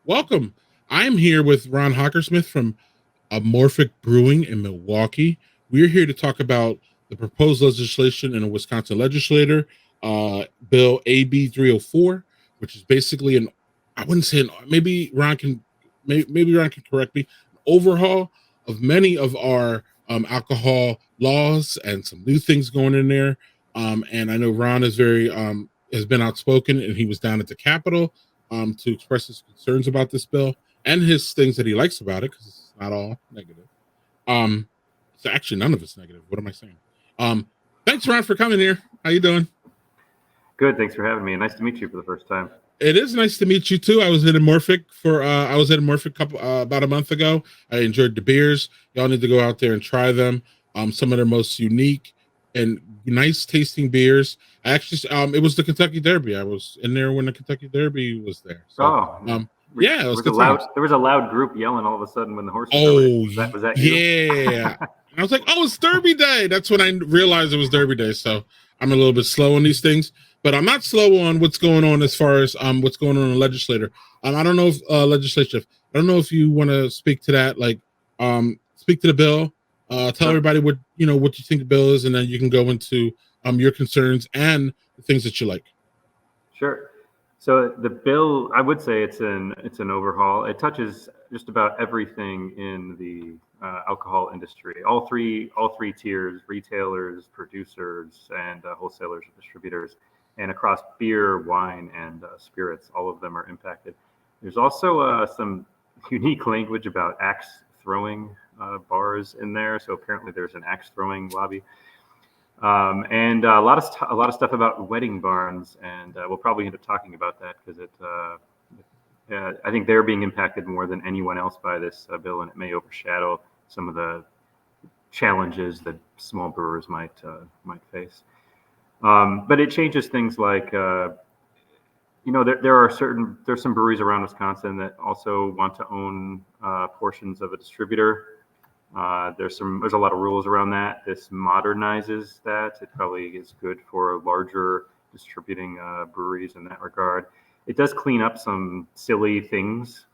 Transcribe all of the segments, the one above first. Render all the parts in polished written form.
Welcome. I'm here with Ron Hockersmith from Amorphic Brewing in Milwaukee. We're here to talk about the proposed legislation in a Wisconsin legislature, Bill AB 304, which is basically I wouldn't say maybe maybe Ron can correct me, an overhaul of many of our alcohol laws and some new things going in there. And I know Ron is has been outspoken, and he was down at the Capitol to express his concerns about this bill and his things that he likes about it, because it's not all negative. Um, it's actually none of it's negative. What am I saying? Um, Thanks, Ron, for coming here. How you doing? Good. Thanks for having me. Nice to meet you for the first time. It is nice to meet you too. I was at Amorphic couple about a month ago. I enjoyed the beers. Y'all need to go out there and try them. Some of their most unique and nice tasting beers. It was the Kentucky Derby. I was in there when the Kentucky Derby was there. So, yeah, it was good times. There was a loud group yelling all of a sudden when the horses. Was that you? Yeah. I was like, oh, it's Derby Day. That's when I realized it was Derby Day. So I'm a little bit slow on these things, but I'm not slow on what's going on as far as what's going on in the legislature. I don't know if legislature. I don't know if you want to speak to that. Like, speak to the bill. Tell everybody what you think the bill is, and then you can go into your concerns and the things that you like. Sure. So the bill, I would say it's an overhaul. It touches just about everything in the alcohol industry. All three tiers: retailers, producers, and wholesalers and distributors, and across beer, wine, and spirits. All of them are impacted. There's also some unique language about axe throwing bars in there. So apparently there's an axe throwing lobby. And a lot of stuff about wedding barns, and we'll probably end up talking about that because I think they're being impacted more than anyone else by this bill, and it may overshadow some of the challenges that small brewers might face. But it changes things like there's some breweries around Wisconsin that also want to own portions of a distributor. There's a lot of rules around that. This modernizes that. It probably is good for larger distributing breweries in that regard. It does clean up some silly things,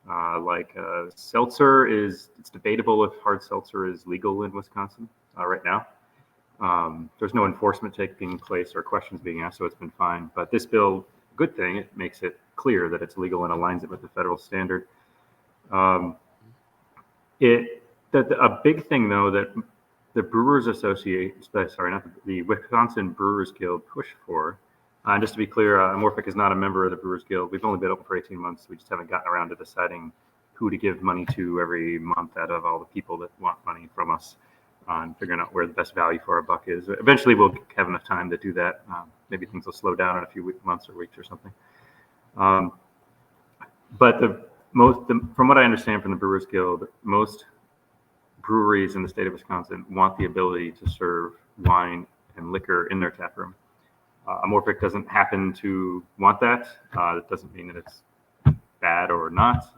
like seltzer it's debatable if hard seltzer is legal in Wisconsin right now. There's no enforcement taking place or questions being asked, so it's been fine. But this bill, good thing, it makes it clear that it's legal and aligns it with the federal standard. A big thing, though, that the Brewers Association, not the Wisconsin Brewers Guild pushed for, just to be clear, Amorphic is not a member of the Brewers Guild. We've only been open for 18 months. We just haven't gotten around to deciding who to give money to every month out of all the people that want money from us, and figuring out where the best value for our buck is. Eventually, we'll have enough time to do that. Maybe things will slow down in a few months or weeks or something. But from what I understand from the Brewers Guild, most breweries in the state of Wisconsin want the ability to serve wine and liquor in their tap room. Amorphic doesn't happen to want that. That doesn't mean that it's bad or not.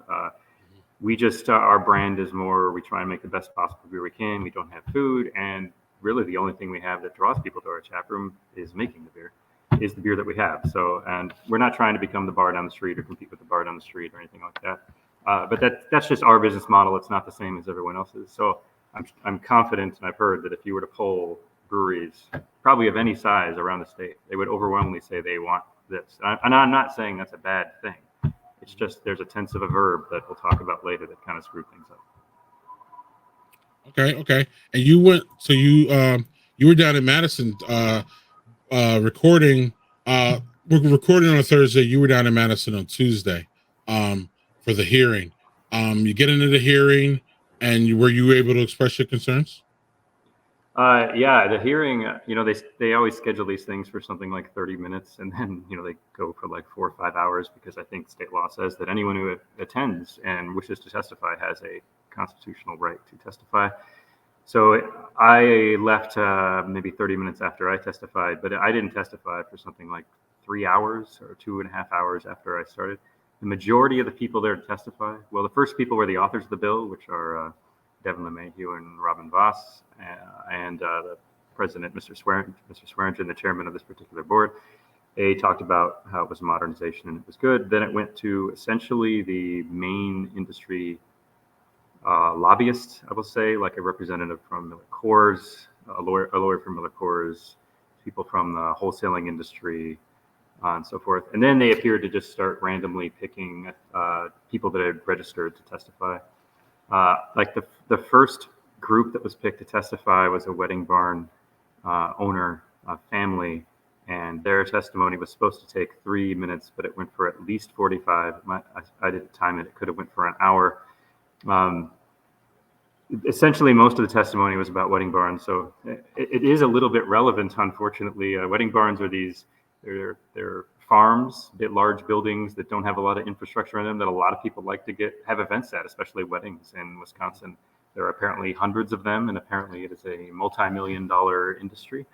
We just, our brand is more, we try and make the best possible beer we can. We don't have food, and really the only thing we have that draws people to our tap room is making the beer, is the beer that we have. So, and we're not trying to become the bar down the street or compete with the bar down the street or anything like that. But that's just our business model. It's not the same as everyone else's. So I'm confident, and I've heard that if you were to poll breweries, probably of any size around the state, they would overwhelmingly say they want this. And I'm not saying that's a bad thing. It's just there's a tense of a verb that we'll talk about later that kind of screw things up. Okay. And you were down in Madison recording. We're recording on a Thursday. You were down in Madison on Tuesday for the hearing. You get into the hearing, and were you able to express your concerns? Yeah, the hearing, they always schedule these things for something like 30 minutes, and then, they go for like 4 or 5 hours, because I think state law says that anyone who attends and wishes to testify has a constitutional right to testify. So I left maybe 30 minutes after I testified, but I didn't testify for something like 3 hours or 2.5 hours after I started. The majority of the people there to testify, well, the first people were the authors of the bill, which are Devin LeMahieu and Robin Voss, and the president, Mr. Swearingen, the chairman of this particular board. They talked about how it was modernization and it was good. Then it went to essentially the main industry lobbyists, I will say, like a representative from Miller Coors, a lawyer from Miller Coors, people from the wholesaling industry, and so forth. And then they appeared to just start randomly picking people that had registered to testify. Like the first group that was picked to testify was a wedding barn owner family, and their testimony was supposed to take 3 minutes, but it went for at least 45. I didn't time it; it could have went for an hour. Essentially, most of the testimony was about wedding barns, so it is a little bit relevant. Unfortunately, wedding barns are they're farms, large buildings that don't have a lot of infrastructure in them that a lot of people like to have events at, especially weddings in Wisconsin. There are apparently hundreds of them, and apparently it is a multi-million-dollar industry.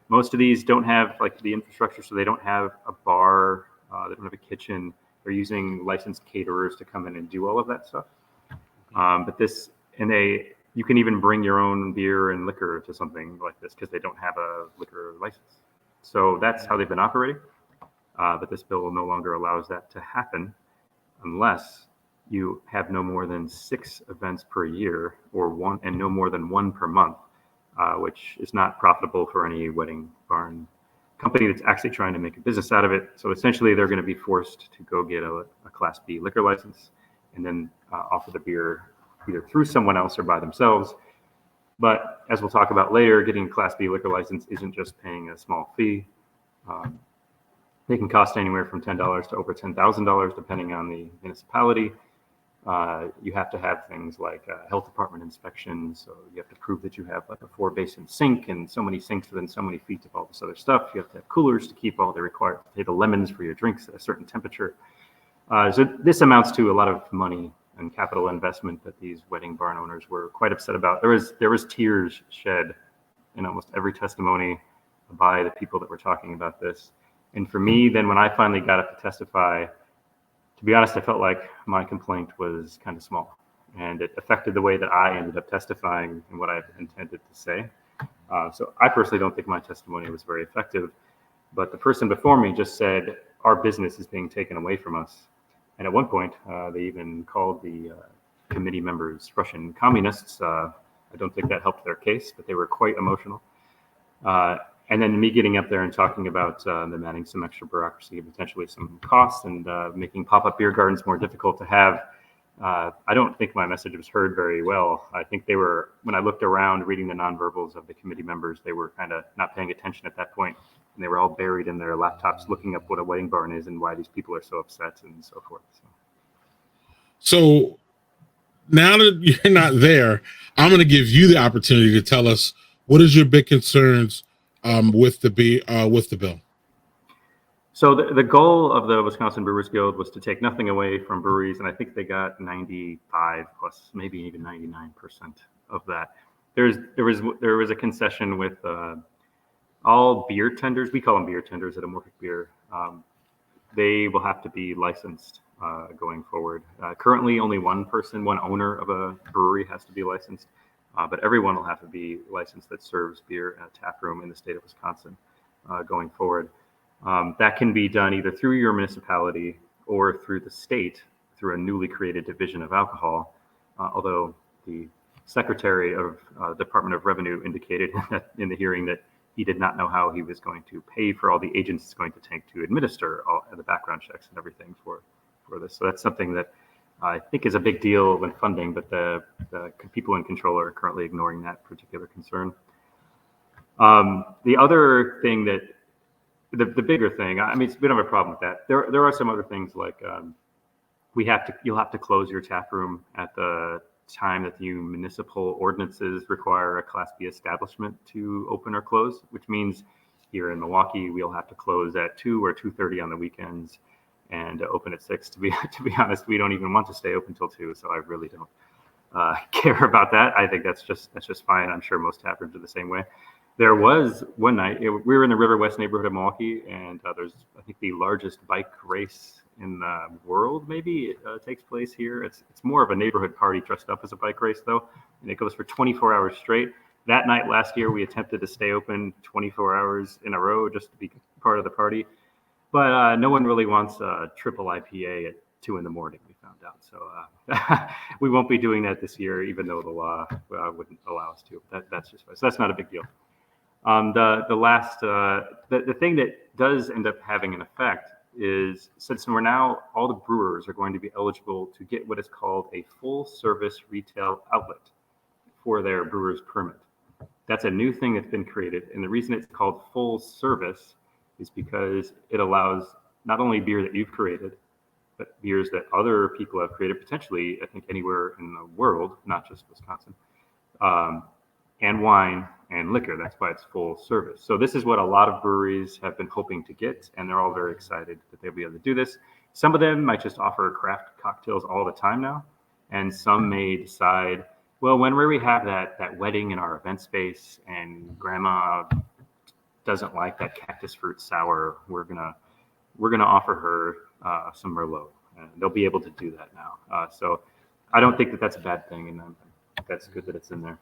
Most of these don't have like the infrastructure, so they don't have a bar, they don't have a kitchen. They're using licensed caterers to come in and do all of that stuff. You can even bring your own beer and liquor to something like this because they don't have a liquor license. So that's how they've been operating. But this bill no longer allows that to happen unless you have no more than 6 events per year and no more than 1 per month, which is not profitable for any wedding barn company that's actually trying to make a business out of it. So essentially, they're going to be forced to go get a Class B liquor license and then offer the beer either through someone else or by themselves. But as we'll talk about later, getting a Class B liquor license isn't just paying a small fee. They can cost anywhere from $10 to over $10,000, depending on the municipality. You have to have things like health department inspections. So you have to prove that you have like a 4-basin sink and so many sinks within so many feet of all this other stuff. You have to have coolers to keep all the required potato lemons for your drinks at a certain temperature. So this amounts to a lot of money and capital investment that these wedding barn owners were quite upset about. There was tears shed in almost every testimony by the people that were talking about this. And for me, then when I finally got up to testify, to be honest, I felt like my complaint was kind of small, and it affected the way that I ended up testifying and what I intended to say. So I personally don't think my testimony was very effective, but the person before me just said, our business is being taken away from us. And at one point, they even called the committee members Russian communists. I don't think that helped their case, but they were quite emotional. And then me getting up there and talking about them adding some extra bureaucracy, potentially some costs, and making pop-up beer gardens more difficult to have. I don't think my message was heard very well. I think when I looked around reading the nonverbals of the committee members, they were kind of not paying attention at that point. And they were all buried in their laptops looking up what a wedding barn is and why these people are so upset and so forth. So now that you're not there, I'm going to give you the opportunity to tell us what is your big concerns with the bill. So the goal of the Wisconsin Brewers Guild was to take nothing away from breweries, and I think they got 95 plus, maybe even 99% of that. There was a concession with all beer tenders. We call them beer tenders at Amorphic Beer. They will have to be licensed going forward. Currently, only one owner of a brewery has to be licensed, but everyone will have to be licensed that serves beer in a tap room in the state of Wisconsin going forward. That can be done either through your municipality or through the state through a newly created division of alcohol, although the Secretary of the Department of Revenue indicated in the hearing that he did not know how he was going to pay for all the agents it's going to take to administer all the background checks and everything for this. So that's something that I think is a big deal when funding, but the people in control are currently ignoring that particular concern. The other thing that the bigger thing, I mean, we don't have a problem with that. There are some other things like you'll have to close your tap room at the time that the municipal ordinances require a Class B establishment to open or close, which means here in Milwaukee we'll have to close at 2 or 2:30 on the weekends and open at 6. To be honest, we don't even want to stay open till 2, so I really don't care about that. I think that's just fine. I'm sure most tap rooms are the same way. There was one night, we were in the River West neighborhood of Milwaukee, and there's, I think, the largest bike race in the world, maybe. It takes place here. It's more of a neighborhood party dressed up as a bike race, though, and it goes for 24 hours straight. That night last year, we attempted to stay open 24 hours in a row just to be part of the party. But no one really wants a triple IPA at 2 a.m. We found out. So we won't be doing that this year, even though the law wouldn't allow us to. That's just fine. So that's not a big deal. The thing that does end up having an effect is, since we're now, all the brewers are going to be eligible to get what is called a full service retail outlet for their brewer's permit. That's a new thing that's been created. And the reason it's called full service is because it allows not only beer that you've created, but beers that other people have created, potentially, I think, anywhere in the world, not just Wisconsin, and wine and liquor. That's why it's full service. So this is what a lot of breweries have been hoping to get, and they're all very excited that they'll be able to do this. Some of them might just offer craft cocktails all the time now, and some may decide, well, when we have that wedding in our event space and grandma doesn't like that cactus fruit sour, we're gonna offer her some Merlot, and they'll be able to do that now. So I don't think that that's a bad thing, and that's good that it's in there.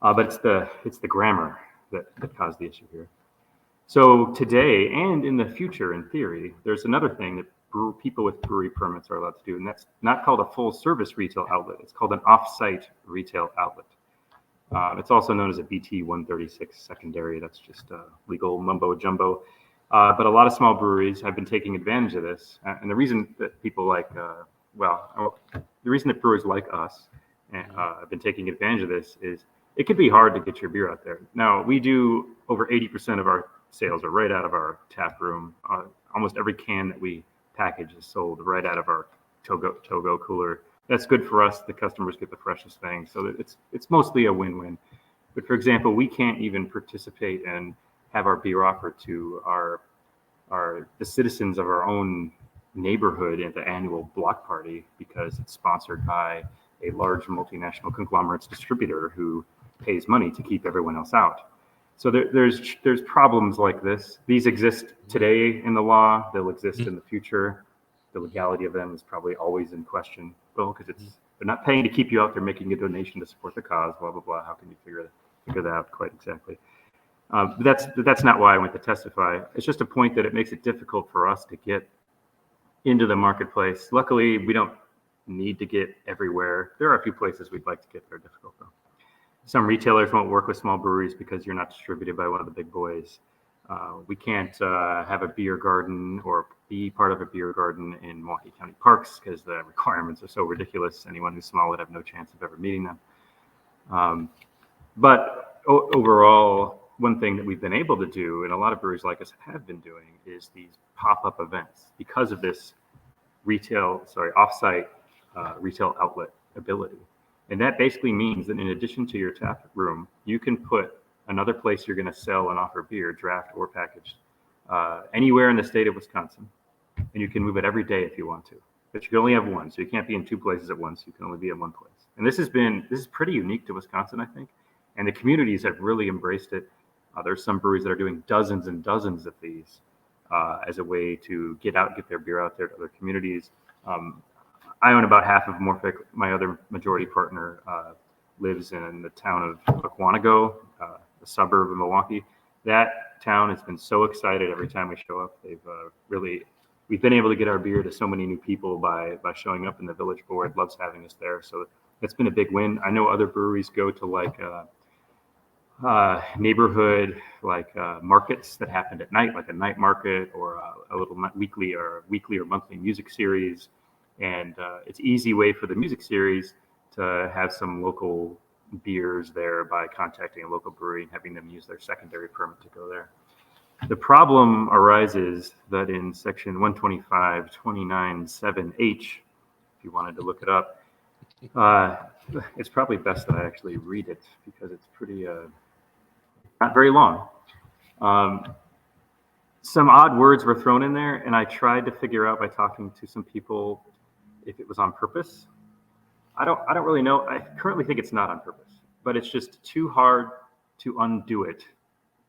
But it's the grammar that caused the issue here. So today and in the future, in theory, there's another thing that people with brewery permits are allowed to do, and that's not called a full service retail outlet. It's called an off-site retail outlet. It's also known as a BT 136 secondary. That's just legal mumbo jumbo. But a lot of small breweries have been taking advantage of this, and the reason that people the reason that brewers like us have been taking advantage of this is, it could be hard to get your beer out there. Now, we do over 80% of our sales are right out of our tap room. Almost every can that we package is sold right out of our Togo cooler. That's good for us. The customers get the freshest thing. So it's mostly a win-win. But for example, we can't even participate and have our beer offered to the citizens of our own neighborhood at the annual block party, because it's sponsored by a large multinational conglomerate's distributor who pays money to keep everyone else out. So there's problems like this. These exist today in the law. They'll exist in the future. The legality of them is probably always in question, because they're not paying to keep you out there making a donation to support the cause. Blah blah blah. How can you figure that out quite exactly? But that's not why I went to testify. It's just a point that it makes it difficult for us to get into the marketplace. Luckily, we don't need to get everywhere. There are a few places we'd like to get. They're difficult though. Some retailers won't work with small breweries because you're not distributed by one of the big boys. We can't have a beer garden or be part of a beer garden in Milwaukee County parks because the requirements are so ridiculous. Anyone who's small would have no chance of ever meeting them. But overall, one thing that we've been able to do, and a lot of breweries like us have been doing, is these pop-up events because of this off-site retail outlet ability. And that basically means that in addition to your tap room, you can put another place you're going to sell and offer beer, draft or packaged, anywhere in the state of Wisconsin. And you can move it every day if you want to. But you can only have one, so you can't be in two places at once. You can only be in one place. And this is pretty unique to Wisconsin, I think. And the communities have really embraced it. There's some breweries that are doing dozens and dozens of these as a way to get their beer out there to other communities. I own about half of Amorphic. My other majority partner lives in the town of Aquanago, a suburb of Milwaukee. That town has been so excited every time we show up. We've been able to get our beer to so many new people by showing up, and the village board loves having us there. So it's been a big win. I know other breweries go to neighborhood markets that happened at night, like a night market or a little weekly or monthly music series. And it's an easy way for the music series to have some local beers there by contacting a local brewery and having them use their secondary permit to go there. The problem arises that in section 125.29.7H, if you wanted to look it up, it's probably best that I actually read it because it's pretty, not very long. Some odd words were thrown in there, and I tried to figure out by talking to some people if it was on purpose. I don't really know. I currently think it's not on purpose, but it's just too hard to undo it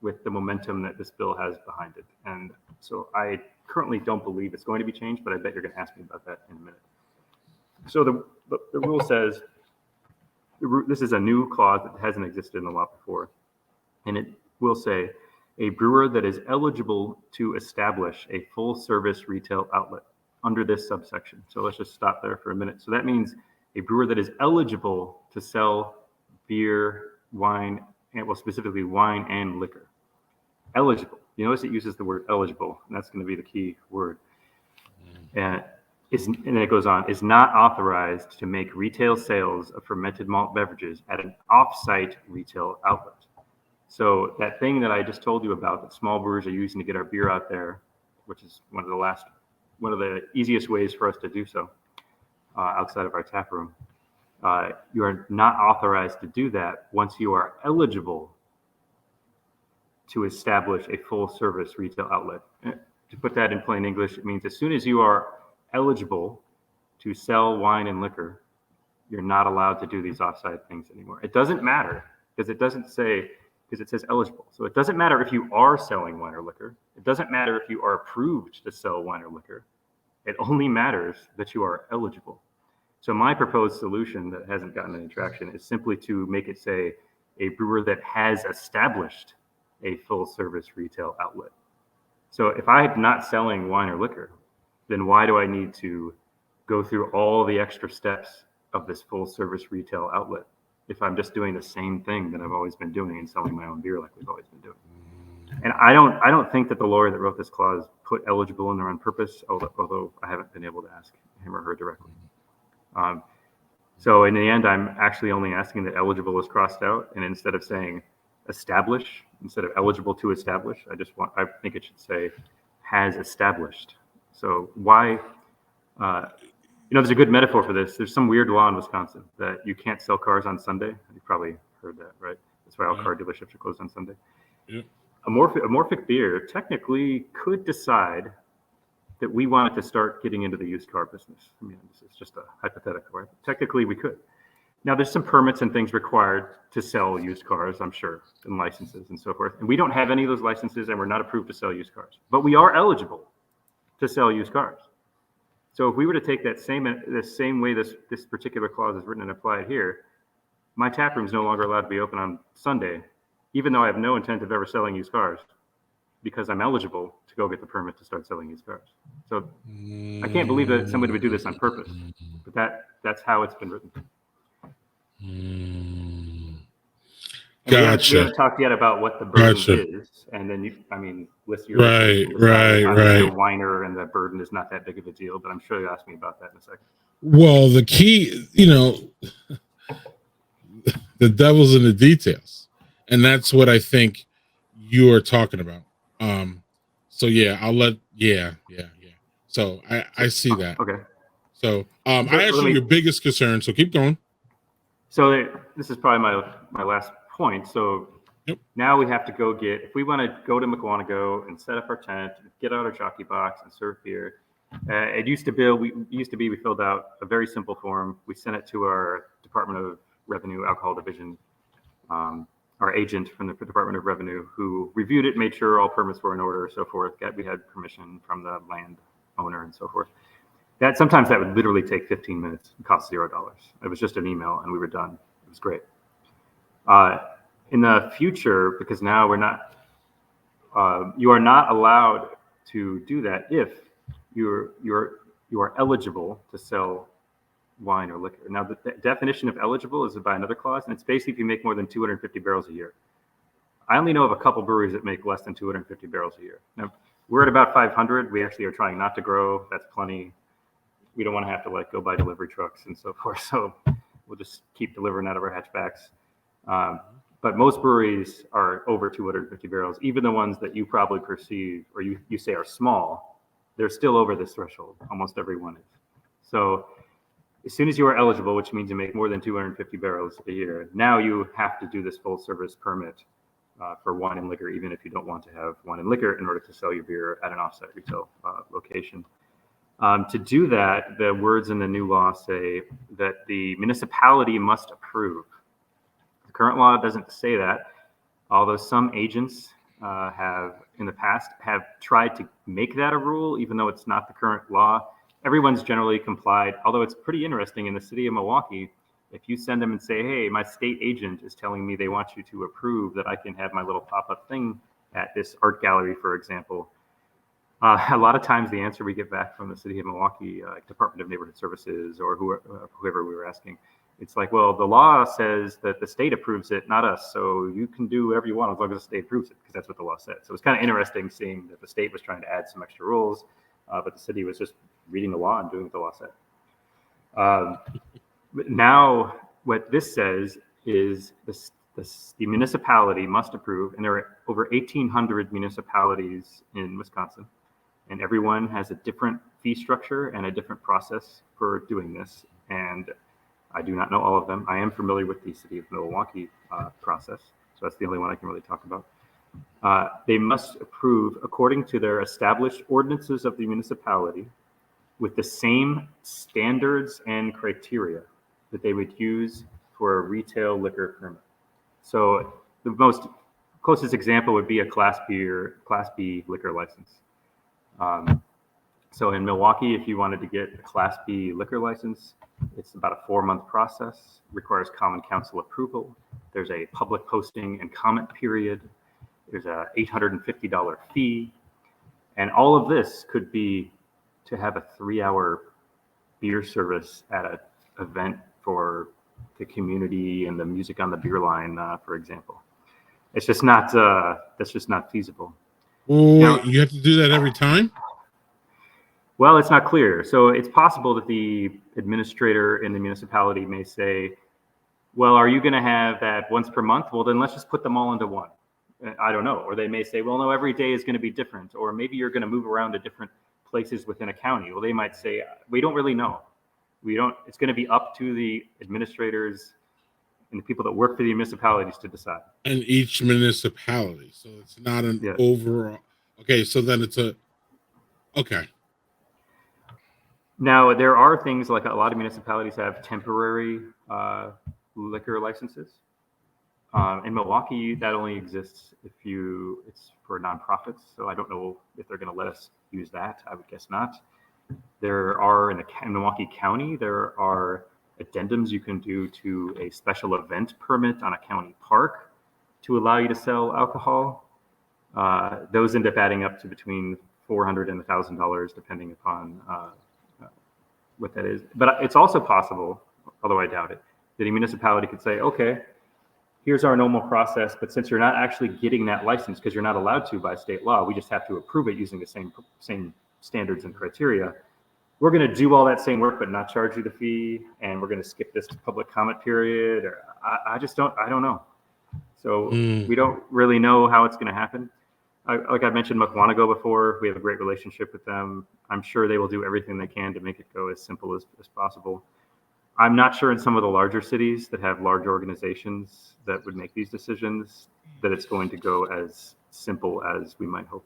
with the momentum that this bill has behind it. And so I currently don't believe it's going to be changed, but I bet you're going to ask me about that in a minute. So the rule says, this is a new clause that hasn't existed in the law before, and it will say, a brewer that is eligible to establish a full-service retail outlet under this subsection. So let's just stop there for a minute. So that means a brewer that is eligible to sell beer, wine, and well, specifically wine and liquor. Eligible. You notice it uses the word eligible, and that's going to be the key word. And then it goes on, is not authorized to make retail sales of fermented malt beverages at an off-site retail outlet. So that thing that I just told you about that small brewers are using to get our beer out there, which is one of the easiest ways for us to do so outside of our tap room. You are not authorized to do that once you are eligible to establish a full service retail outlet. To put that in plain English, it means as soon as you are eligible to sell wine and liquor, you're not allowed to do these offsite things anymore. It doesn't matter because it says eligible. So it doesn't matter if you are selling wine or liquor. It doesn't matter if you are approved to sell wine or liquor. It only matters that you are eligible. So my proposed solution that hasn't gotten any traction is simply to make it say a brewer that has established a full service retail outlet. So if I'm not selling wine or liquor, then why do I need to go through all the extra steps of this full service retail outlet if I'm just doing the same thing that I've always been doing and selling my own beer like we've always been doing? And I don't think that the lawyer that wrote this clause put eligible in there on purpose, although I haven't been able to ask him or her directly. So in the end, I'm actually only asking that eligible is crossed out, and instead of saying establish, instead of eligible to establish, I think it should say has established. So why, there's a good metaphor for this. There's some weird law in Wisconsin that you can't sell cars on Sunday. You've probably heard that, right? That's why all car dealerships are closed on Sunday. Yeah. Amorphic Beer technically could decide that we wanted to start getting into the used car business. I mean, this is just a hypothetical, right? Technically, we could. Now, there's some permits and things required to sell used cars, I'm sure, and licenses and so forth. And we don't have any of those licenses, and we're not approved to sell used cars. But we are eligible to sell used cars. So if we were to take the same way this particular clause is written and apply it here, my tap room is no longer allowed to be open on Sunday, even though I have no intent of ever selling used cars, because I'm eligible to go get the permit to start selling used cars. So I can't believe that somebody would do this on purpose, but that's how it's been written. Gotcha. We haven't talked yet about what the burden is, and then list your right. I'm a whiner, and the burden is not that big of a deal. But I'm sure you'll ask me about that in a second. Well, the key, the devil's in the details, and that's what I think you are talking about. So yeah, So I see that. Okay. So I actually your biggest concern. So keep going. So this is probably my last point. So now we have to go if we want to go to McWanago and set up our tent, get out our jockey box and serve beer. It used to be we filled out a very simple form. We sent it to our Department of Revenue Alcohol Division, our agent from the Department of Revenue, who reviewed it, made sure all permits were in order, so forth. We had permission from the land owner and so forth. Sometimes that would literally take 15 minutes and cost $0. It was just an email and we were done. It was great. In the future, because now you are not allowed to do that if you are eligible to sell wine or liquor. Now, the definition of eligible is by another clause, and it's basically if you make more than 250 barrels a year. I only know of a couple breweries that make less than 250 barrels a year. Now, we're at about 500. We actually are trying not to grow. That's plenty. We don't want to have to go buy delivery trucks and so forth. So we'll just keep delivering out of our hatchbacks. But most breweries are over 250 barrels, even the ones that you probably perceive or you say are small, they're still over this threshold. Almost every one is. So as soon as you are eligible, which means you make more than 250 barrels a year, now you have to do this full service permit for wine and liquor, even if you don't want to have wine and liquor in order to sell your beer at an offsite retail location. To do that, the words in the new law say that the municipality must approve. The current law doesn't say that, although some agents have in the past have tried to make that a rule, even though it's not the current law. Everyone's generally complied, although it's pretty interesting in the city of Milwaukee. If you send them and say, hey, my state agent is telling me they want you to approve that I can have my little pop-up thing at this art gallery, for example, a lot of times the answer we get back from the city of Milwaukee, Department of Neighborhood Services, or whoever we were asking, it's like, well, the law says that the state approves it, not us. So you can do whatever you want as long as the state approves it, because that's what the law said. So it's kind of interesting seeing that the state was trying to add some extra rules, but the city was just reading the law and doing what the law said. Now, what this says is the municipality must approve, and there are over 1,800 municipalities in Wisconsin, and everyone has a different fee structure and a different process for doing this. And I do not know all of them. I am familiar with the city of Milwaukee process, so that's the only one I can really talk about. They must approve according to their established ordinances of the municipality with the same standards and criteria that they would use for a retail liquor permit. So the most closest example would be a Class B liquor license. So in Milwaukee, if you wanted to get a Class B liquor license, it's about a 4-month process, requires common council approval. There's a public posting and comment period. There's a $850 fee. And all of this could be to have a 3-hour beer service at an event for the community and the music on the beer line, for example. It's just not, that's just not feasible. Well, you have to do that every time? Well, it's not clear. So it's possible that the administrator in the municipality may say, well, are you going to have that once per month? Well, then let's just put them all into one. I don't know. Or they may say, well, no, every day is going to be different. Or maybe you're going to move around to different places within a county. Well, they might say, we don't really know. It's going to be up to the administrators and the people that work for the municipalities to decide. And each municipality. So it's not an overall. Okay. So then okay. Now, there are things like a lot of municipalities have temporary liquor licenses. In Milwaukee, that only exists if it's for nonprofits. So I don't know if they're going to let us use that. I would guess not. There are in Milwaukee County, there are addendums you can do to a special event permit on a county park to allow you to sell alcohol. Those end up adding up to between $400 and $1,000, depending upon what that is. But it's also possible, although I doubt it, that a municipality could say, okay, here's our normal process, but since you're not actually getting that license because you're not allowed to by state law, we just have to approve it using the same standards and criteria. We're going to do all that same work, but not charge you the fee, and we're going to skip this public comment period. Or I don't know. So we don't really know how it's going to happen. Like I mentioned Mukwonago before, we have a great relationship with them. I'm sure they will do everything they can to make it go as simple as possible. I'm not sure in some of the larger cities that have large organizations that would make these decisions that it's going to go as simple as we might hope.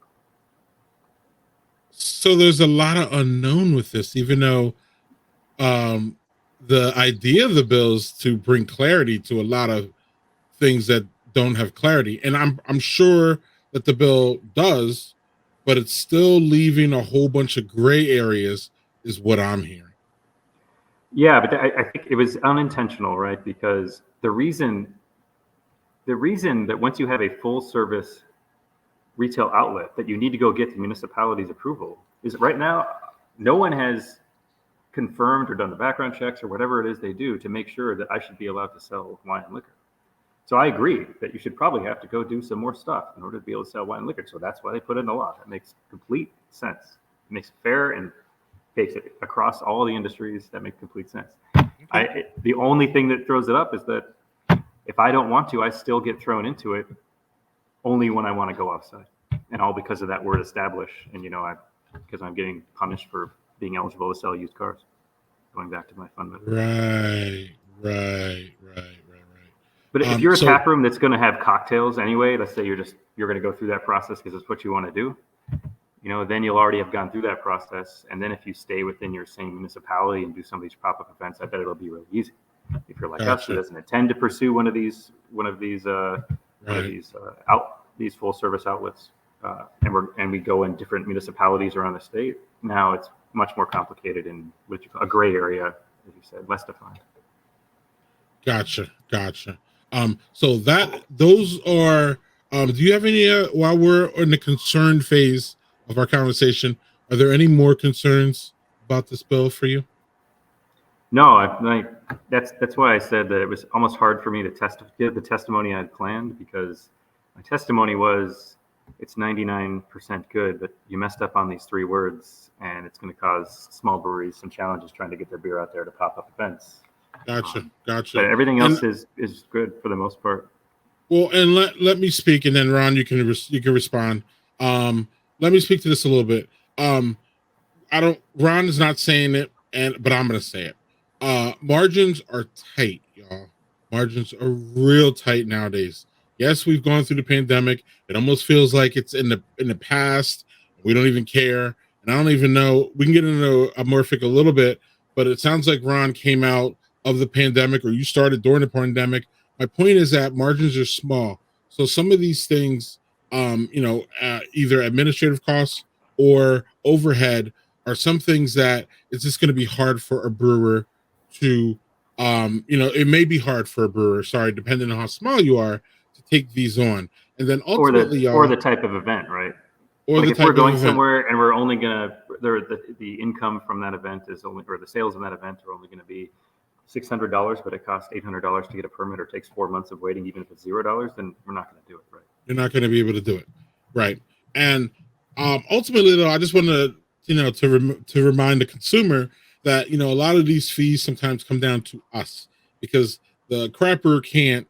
So there's a lot of unknown with this, even though the idea of the bill is to bring clarity to a lot of things that don't have clarity. And I'm sure that the bill does, but it's still leaving a whole bunch of gray areas is what I'm hearing. Yeah, but I think it was unintentional, right? Because the reason that once you have a full service retail outlet that you need to go get the municipality's approval is that right now, no one has confirmed or done the background checks or whatever it is they do to make sure that I should be allowed to sell wine and liquor. So I agree that you should probably have to go do some more stuff in order to be able to sell wine and liquor. So that's why they put it in the law. That makes complete sense. It makes it fair and takes it across all the industries. That makes complete sense. The only thing that throws it up is that if I don't want to, I still get thrown into it only when I want to go outside, and all because of that word establish. And because I'm getting punished for being eligible to sell used cars. Going back to my fun with Right. But if you're a tap room that's going to have cocktails anyway, let's say you're going to go through that process because it's what you want to do. Then you'll already have gone through that process. And then if you stay within your same municipality and do some of these pop-up events, I bet it'll be really easy. If you're like us, who doesn't intend to pursue one of these full service outlets, and we go in different municipalities around the state. Now it's much more complicated and a gray area, as you said, less defined. Gotcha. So those are Do you have any, while we're in the concern phase of our conversation, are there any more concerns about this bill for you? No, that's why I said that it was almost hard for me to give the testimony I had planned, because my testimony was it's 99% good, but you messed up on these three words, and it's going to cause small breweries some challenges trying to get their beer out there to pop up events. Gotcha, But gotcha. everything And else is good for the most part. well, and let me speak, and then Ron, you can respond. Let me speak to this a little bit. Um, I don't. Ron is not saying it, but I'm gonna say it. Margins are tight, y'all. Margins are real tight nowadays. Yes, we've gone through the pandemic. It almost feels like it's in the past. We don't even care, and I don't even know. We can get into Amorphic a little bit, but it sounds like Ron came out of the pandemic, or you started during the pandemic. My point is that margins are small, so some of these things, either administrative costs or overhead are some things that it's just going to be hard for a brewer to it may be hard for a brewer, sorry, depending on how small you are, to take these on. And then ultimately, Or y'all, the type of event, right? or Like the if we're type of going event. somewhere and we're only gonna the income from that event is only, or the sales in that event are only going to be $600, but it costs $800 to get a permit, or takes 4 months of waiting, even if it's $0, then we're not going to do it, right? You're not going to be able to do it, right? And ultimately, though, I just want to to remind the consumer that a lot of these fees sometimes come down to us, because the crapper can't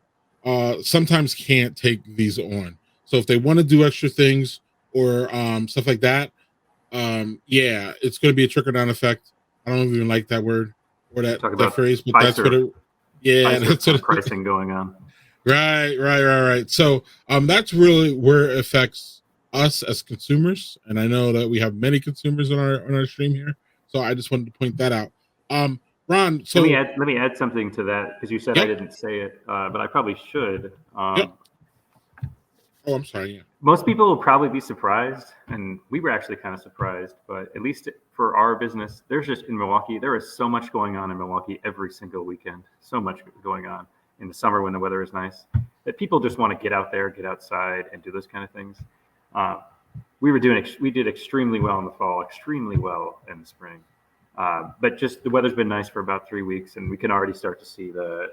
sometimes can't take these on. So if they want to do extra things or stuff like that, yeah, it's going to be a trickle down effect. I don't even like that word or Talk that about phrase, but that's what Pfizer, it. Yeah, Pfizer that's kind what. of pricing going on. Right. So that's really where it affects us as consumers, and I know that we have many consumers on our stream here. So I just wanted to point that out. Ron, so Let me add something to that, because you said I yep, didn't say it, but I probably should. yep. Oh, I'm sorry. Yeah. Most people will probably be surprised, and we were actually kind of surprised, but at least for our business, there's just in Milwaukee, there is so much going on in Milwaukee every single weekend. So much going on in the summer when the weather is nice, that people just want to get out there, get outside, and do those kind of things. Uh, we did extremely well in the fall, extremely well in the spring. But just the weather's been nice for about 3 weeks, and we can already start to see the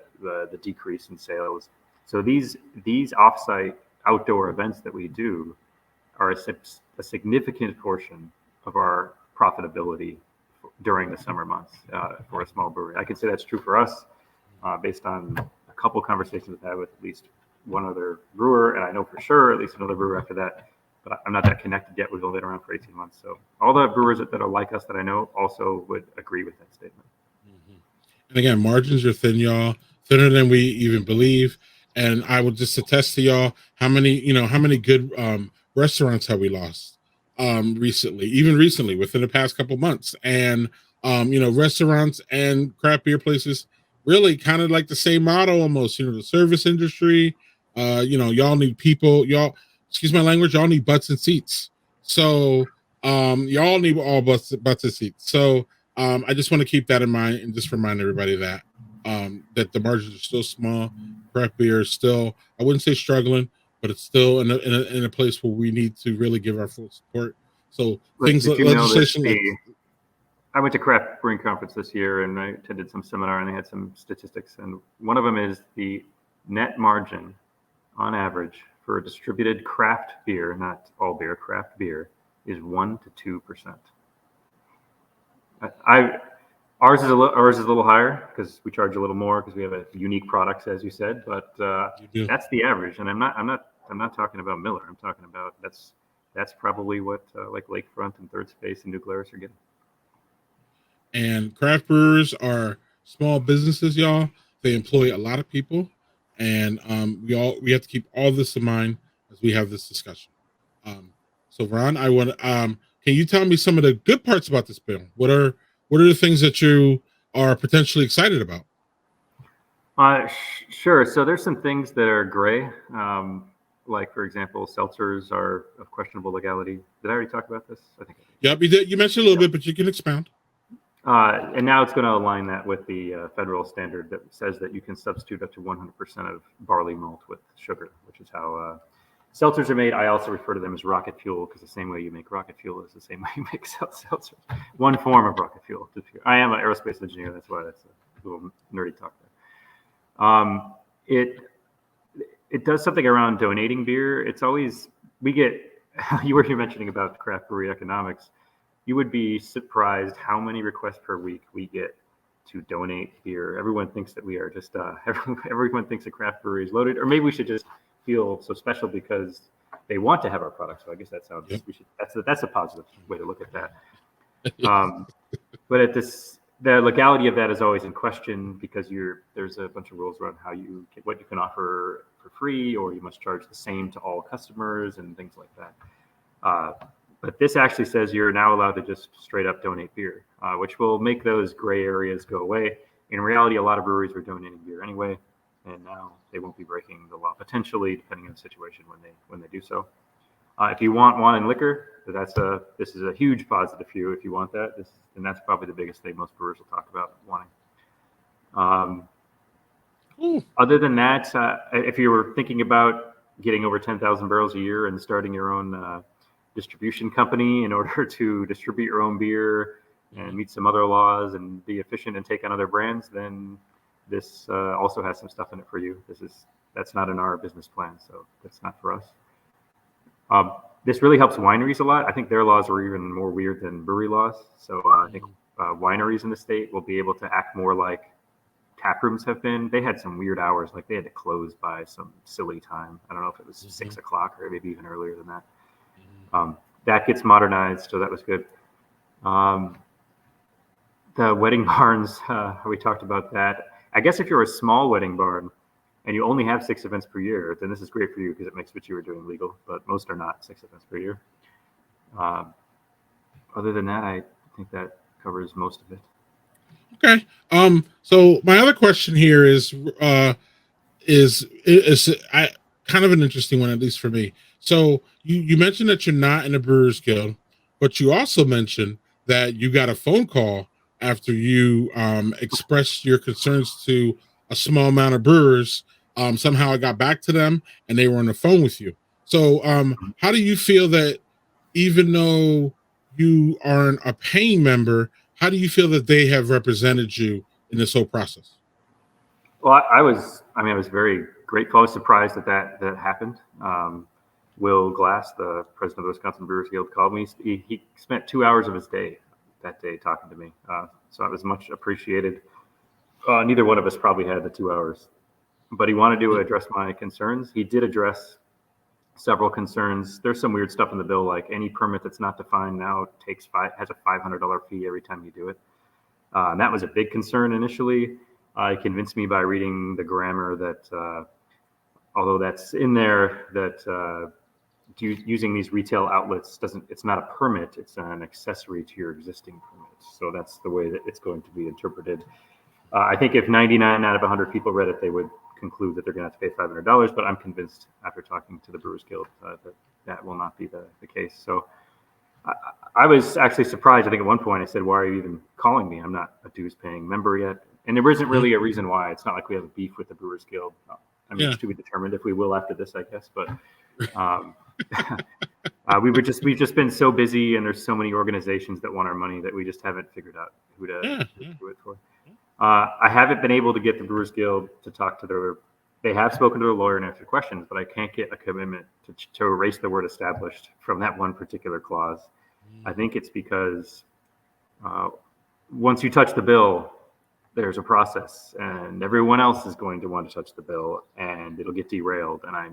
decrease in sales. So these offsite outdoor events that we do are a significant portion of our profitability during the summer months for a small brewery. I can say that's true for us based on a couple conversations I've had with at least one other brewer, and I know for sure at least another brewer after that. But I'm not that connected yet. We've only been around for 18 months. So all the brewers that are like us that I know also would agree with that statement. Mm-hmm. And again, margins are thin, y'all, thinner than we even believe. And I will just attest to y'all how many good restaurants have we lost even recently within the past couple months. And restaurants and craft beer places really kind of like the same model almost, the service industry. Y'all need people, y'all, excuse my language, y'all need butts and seats. So y'all need all butts and seats. So I just want to keep that in mind and just remind everybody that the margins are still small. Craft beer is still, I wouldn't say struggling, but it's still in a place where we need to really give our full support. So But things did like you know that legislation, like I went to craft brewing conference this year, and I attended some seminar, and they had some statistics, and one of them is the net margin on average for a distributed craft beer, not all beer, craft beer, is 1 to 2%. I ours is a little higher because we charge a little more because we have a unique products, as you said. But you do. that's the average, and I'm not talking about Miller. I'm talking about that's probably what like Lakefront and Third Space and New Glarus are getting. And craft brewers are small businesses, y'all. They employ a lot of people, and we have to keep all this in mind as we have this discussion. So, Ron, I want can you tell me some of the good parts about this bill? What are the things that you are potentially excited about? Sure. So there's some things that are gray, like for example, seltzers are of questionable legality. Did I already talk about this? I think I did. Yep, you did. You mentioned a little Yep. bit, but you can expound. And now it's going to align that with the federal standard that says that you can substitute up to 100% of barley malt with sugar, which is how seltzers are made. I also refer to them as rocket fuel because the same way you make rocket fuel is the same way you make seltzers. One form of rocket fuel. I am an aerospace engineer. That's why that's a little nerdy talk there. It does something around donating beer. It's always, we get, you were here mentioning about craft brewery economics. You would be surprised how many requests per week we get to donate beer. Everyone thinks that we are just, everyone thinks a craft brewery is loaded, or maybe we should just feel so special because they want to have our product. So I guess that sounds, that's a positive way to look at that. But at this, the legality of that is always in question because there's a bunch of rules around what you can offer for free, or you must charge the same to all customers and things like that. But this actually says you're now allowed to just straight up donate beer, which will make those gray areas go away. In reality, a lot of breweries were donating beer anyway, and now they won't be breaking the law potentially, depending on the situation when they do so. If you want wine and liquor, this is a huge positive for you if you want that. And that's probably the biggest thing most brewers will talk about wanting. Other than that, if you were thinking about getting over 10,000 barrels a year and starting your own distribution company in order to distribute your own beer and meet some other laws and be efficient and take on other brands, then this also has some stuff in it for you. That's not in our business plan, so that's not for us. This really helps wineries a lot. I think their laws are even more weird than brewery laws. So I think wineries in the state will be able to act more like tap rooms have been. They had some weird hours, like they had to close by some silly time. I don't know if it was 6 o'clock or maybe even earlier than that. That gets modernized, so that was good. The wedding barns, we talked about that. I guess if you're a small wedding barn and you only have 6 events per year, then this is great for you because it makes what you were doing legal, but most are not 6 events per year. Other than that, I think that covers most of it. Okay. So my other question here is kind of an interesting one, at least for me. So you mentioned that you're not in a Brewers Guild, but you also mentioned that you got a phone call after you expressed your concerns to a small amount of brewers. Somehow it got back to them and they were on the phone with you. So how do you feel that even though you aren't a paying member, how do you feel that they have represented you in this whole process? Well, I was very grateful. I was surprised that happened. Will Glass, the president of the Wisconsin Brewers Guild, called me. He spent 2 hours of his day that day talking to me. So it was much appreciated. Neither one of us probably had the 2 hours, but he wanted to address my concerns. He did address several concerns. There's some weird stuff in the bill, like any permit that's not defined now has a $500 fee every time you do it. And that was a big concern initially. He convinced me by reading the grammar that although that's in there, that using these retail outlets it's not a permit, it's an accessory to your existing permit. So that's the way that it's going to be interpreted. I think if 99 out of 100 people read it, they would conclude that they're going to have to pay $500, but I'm convinced after talking to the Brewers Guild that will not be the case. So I was actually surprised. I think at one point I said, "Why are you even calling me? I'm not a dues paying member yet." And there isn't really a reason why. It's not like we have a beef with the Brewers Guild. It's to be determined if we will after this, I guess. But we've just been so busy, and there's so many organizations that want our money that we just haven't figured out who to do it for. I haven't been able to get the Brewers Guild to talk to they have spoken to their lawyer and answered questions, but I can't get a commitment to erase the word established from that one particular clause. I think it's because once you touch the bill, there's a process, and everyone else is going to want to touch the bill, and it'll get derailed. And I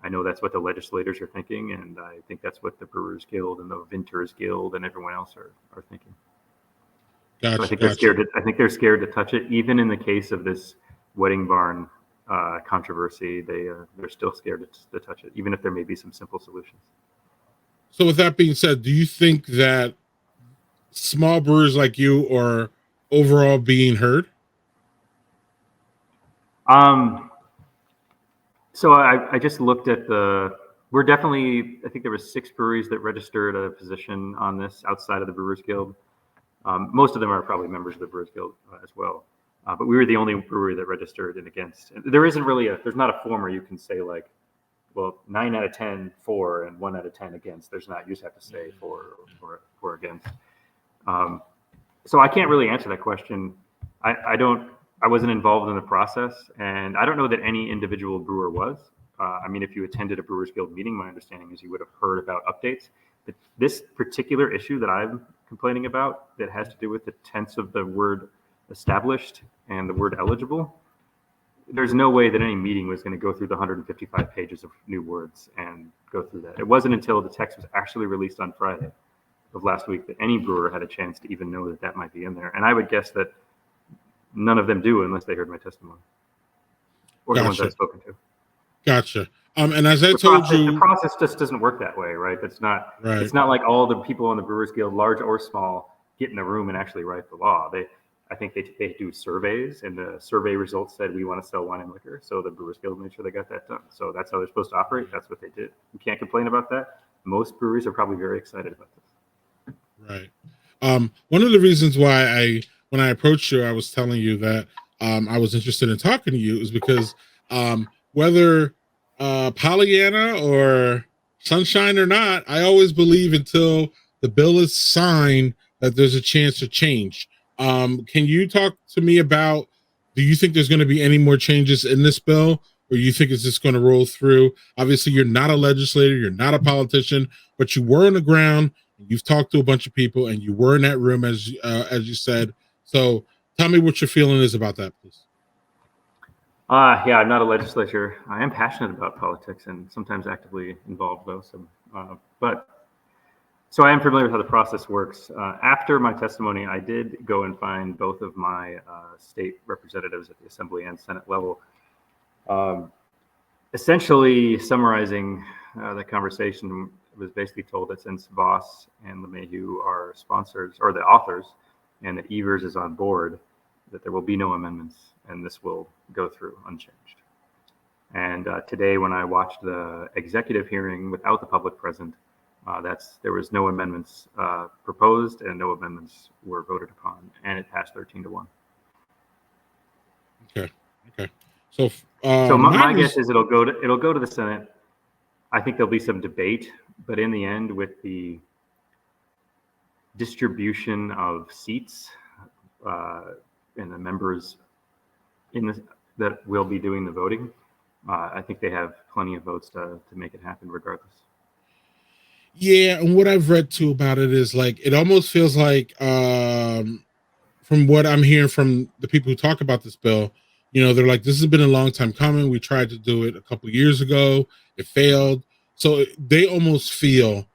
know that's what the legislators are thinking, and I think that's what the Brewers Guild and the Vintners Guild and everyone else are thinking. Gotcha, so I think they're scared to touch it. Even in the case of this wedding barn controversy, they're still scared to touch it, even if there may be some simple solutions. So with that being said, do you think that small brewers like you are overall being heard? So I just looked at we're definitely, I think there were 6 breweries that registered a position on this outside of the Brewers Guild. Most of them are probably members of the Brewers Guild as well. But we were the only brewery that registered and against. There isn't really there's not a form where you can say like, well, 9 out of 10 for and 1 out of 10 against. There's not. You just have to say for or against. So I can't really answer that question. I wasn't involved in the process, and I don't know that any individual brewer was. I mean, if you attended a Brewers Guild meeting, my understanding is you would have heard about updates. But this particular issue that I'm complaining about, that has to do with the tense of the word established and the word eligible, there's no way that any meeting was going to go through the 155 pages of new words and go through that. It wasn't until the text was actually released on Friday of last week that any brewer had a chance to even know that that might be in there. And I would guess that none of them do unless they heard my testimony or the ones I've spoken to. Gotcha. And as I told you, the process just doesn't work that way, right? It's not like all the people on the Brewers Guild, large or small, get in a room and actually write the law. I think they do surveys, and the survey results said we want to sell wine and liquor. So the Brewers Guild made sure they got that done. So that's how they're supposed to operate. That's what they did. You can't complain about that. Most breweries are probably very excited about this. Right. One of the reasons why when I approached you, I was telling you that I was interested in talking to you is because whether Pollyanna or sunshine or not, I always believe until the bill is signed that there's a chance of change. Can you talk to me about, do you think there's going to be any more changes in this bill, or you think it's just going to roll through? Obviously, you're not a legislator, you're not a politician, but you were on the ground, you've talked to a bunch of people, and you were in that room, as you said. So tell me what your feeling is about that, please. Yeah, I'm not a legislator. I am passionate about politics and sometimes actively involved, though. So I am familiar with how the process works. After my testimony, I did go and find both of my state representatives at the Assembly and Senate level, essentially summarizing the conversation. Was basically told that since Voss and LeMahieu are sponsors or the authors, and that Evers is on board, that there will be no amendments and this will go through unchanged. And today, when I watched the executive hearing without the public present, there was no amendments proposed and no amendments were voted upon, and it passed 13-1. Okay. So my guess is it'll go to the Senate. I think there'll be some debate, but in the end, with the distribution of seats and the members that will be doing the voting, I think they have plenty of votes to make it happen regardless. Yeah, and what I've read too about it is like it almost feels like from what I'm hearing from the people who talk about this bill, they're like, this has been a long time coming. We tried to do it a couple of years ago. It failed. So they almost feel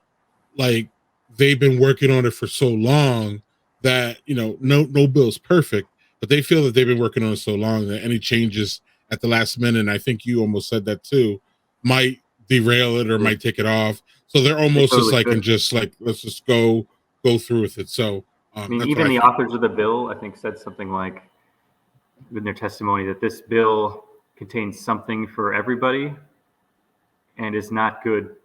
like they've been working on it for so long that, no bill's perfect, but they feel that they've been working on it so long that any changes at the last minute, and I think you almost said that too, might derail it or might take it off. So they're almost just like, and just like, let's just go through with it. So I mean, even the authors of the bill, I think, said something like in their testimony that this bill contains something for everybody and is not good.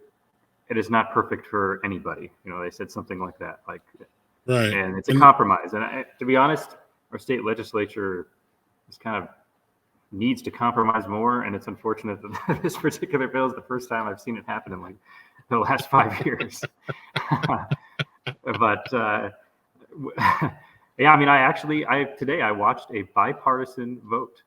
It is not perfect for anybody. They said something like that, like, right. And it's a compromise. And to be honest, our state legislature is kind of needs to compromise more. And it's unfortunate that this particular bill is the first time I've seen it happen in like the last 5 years. But yeah, I mean, today I watched a bipartisan vote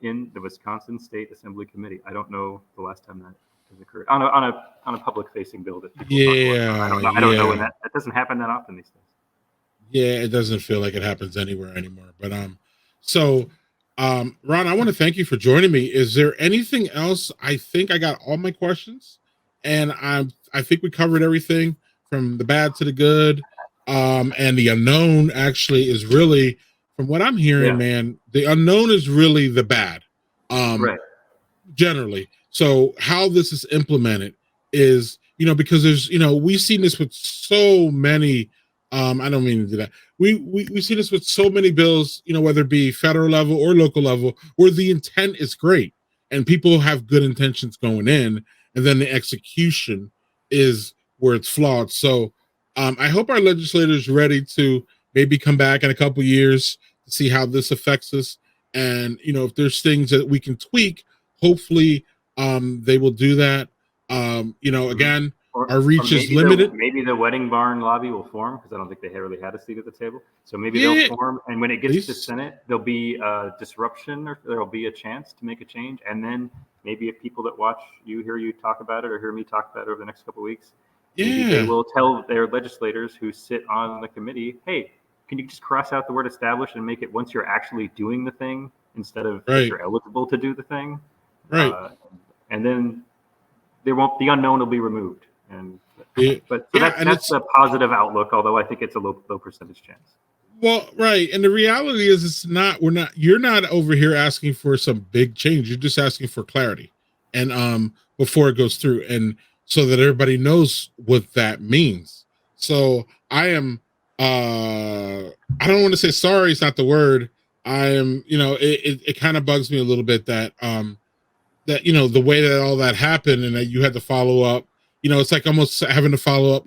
in the Wisconsin State Assembly Committee. I don't know the last time that has occurred on a public-facing bill that people talk about. I don't know when that doesn't happen that often these days. Yeah, it doesn't feel like it happens anywhere anymore. But Ron, I want to thank you for joining me. Is there anything else? I think I got all my questions, and I think we covered everything from the bad to the good. And the unknown actually is really, from what I'm hearing, man, the unknown is really the bad. Right. Generally. So how this is implemented is, because there's, we've seen this with so many. I don't mean to do that. We see this with so many bills, whether it be federal level or local level, where the intent is great and people have good intentions going in, and then the execution is where it's flawed. So I hope our legislators are ready to maybe come back in a couple years to see how this affects us. And, if there's things that we can tweak, hopefully they will do that. Again, our reach is limited. Maybe the wedding barn lobby will form, because I don't think they really had a seat at the table. So maybe they'll form, and when it gets to Senate, there'll be a disruption, or there'll be a chance to make a change. And then maybe if people that watch hear you talk about it, or hear me talk about it over the next couple of weeks, maybe they will tell their legislators who sit on the committee, hey, can you just cross out the word established and make it once you're actually doing the thing instead of if you're eligible to do the thing? Right. And then the unknown will be removed. That's a positive outlook, although I think it's a low percentage chance. Well, right. And the reality is you're not over here asking for some big change. You're just asking for clarity. And before it goes through, and so that everybody knows what that means. So I am I don't want to say sorry, it's not the word. I am, it kind of bugs me a little bit that the way that all that happened, and that you had to follow up. It's like almost having to follow up,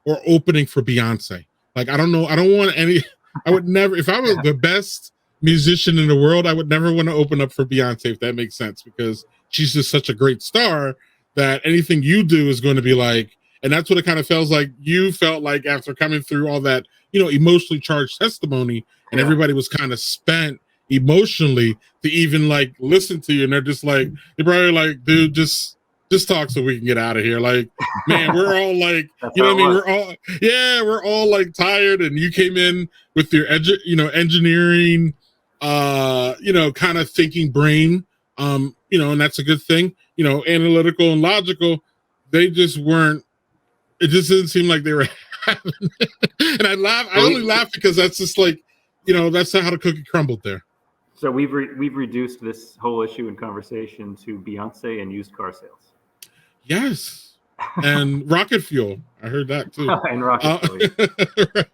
or opening for Beyonce. Like, I don't know. I don't want any. I would never, if I was the best musician in the world, I would never want to open up for Beyonce, if that makes sense, because she's just such a great star that anything you do is going to be like, and that's what it kind of feels like. You felt like after coming through all that, emotionally charged testimony, and everybody was kind of spent emotionally to even listen to you, and they're probably like, dude, just talk so we can get out of here. Like, man, we're all like, we're all tired, and you came in with your engineering, kind of thinking brain, and that's a good thing, analytical and logical. They just weren't. It just didn't seem like they were having it. And I only laugh because that's just that's how the cookie crumbled there. So we've reduced this whole issue and conversation to Beyonce and used car sales. Yes, and rocket fuel. I heard that too. And rocket fuel.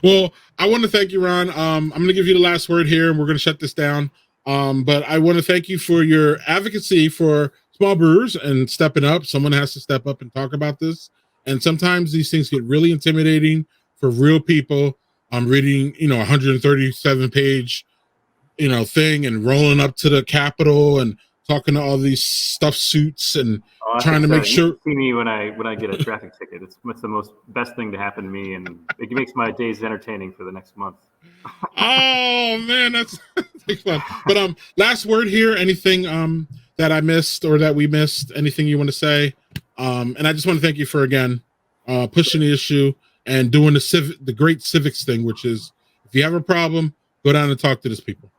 Well, I want to thank you, Ron. I'm going to give you the last word here, and we're going to shut this down. But I want to thank you for your advocacy for small brewers and stepping up. Someone has to step up and talk about this. And sometimes these things get really intimidating for real people. I'm reading, 137 page, thing, and rolling up to the Capitol and talking to all these stuffed suits and trying to make sure. You see me when I get a traffic ticket. It's the best thing to happen to me, and it makes my days entertaining for the next month. Oh man, that's fun. But last word here. Anything that I missed or that we missed? Anything you want to say? And I just want to thank you for again pushing the issue and doing the great civics thing, which is if you have a problem, go down and talk to these people.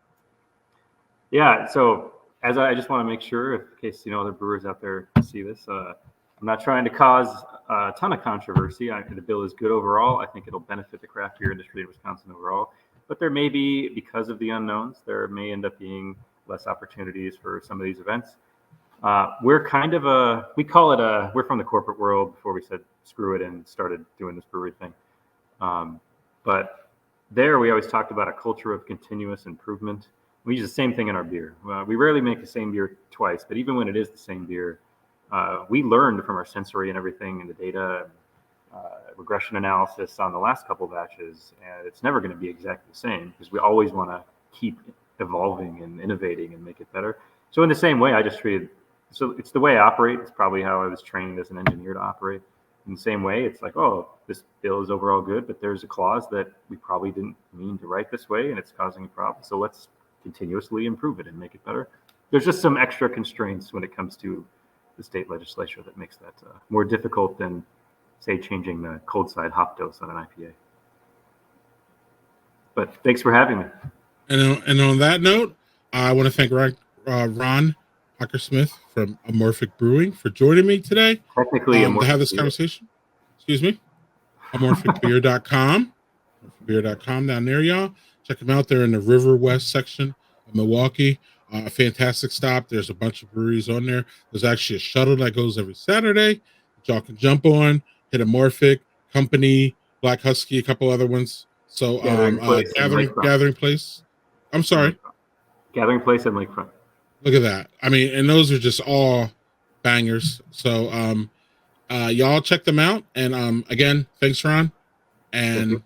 Yeah. So I just want to make sure, in case other brewers out there see this, I'm not trying to cause a ton of controversy. The bill is good overall. I think it'll benefit the craft beer industry in Wisconsin overall. But there may be, because of the unknowns, there may end up being less opportunities for some of these events. We're kind of we're from the corporate world before we said screw it and started doing this brewery thing. But there we always talked about a culture of continuous improvement. We use the same thing in our beer. We rarely make the same beer twice, but even when it is the same beer, we learned from our sensory and everything and the data, regression analysis on the last couple batches, and it's never going to be exactly the same because we always want to keep evolving and innovating and make it better. So in the same way, so it's the way I operate. It's probably how I was trained as an engineer to operate. In the same way, it's like, oh, this bill is overall good, but there's a clause that we probably didn't mean to write this way, and it's causing a problem. So let's continuously improve it and make it better. There's just some extra constraints when it comes to the state legislature that makes that more difficult than, say, changing the cold side hop dose on an IPA. But thanks for having me. And on that note, I want to thank Ron Hockersmith from Amorphic Brewing for joining me today. Technically, to have this conversation. Excuse me. Amorphicbeer.com. Amorphicbeer.com down there, y'all. Check them out there in the River West section of Milwaukee. Fantastic stop. There's a bunch of breweries on there. There's actually a shuttle that goes every Saturday that y'all can jump on. Hit Amorphic, Company, Black Husky, a couple other ones. So Gathering Place. I'm sorry. Gathering Place and Lakefront. Look at that. I mean, and those are just all bangers. So y'all check them out. And again, thanks, Ron. And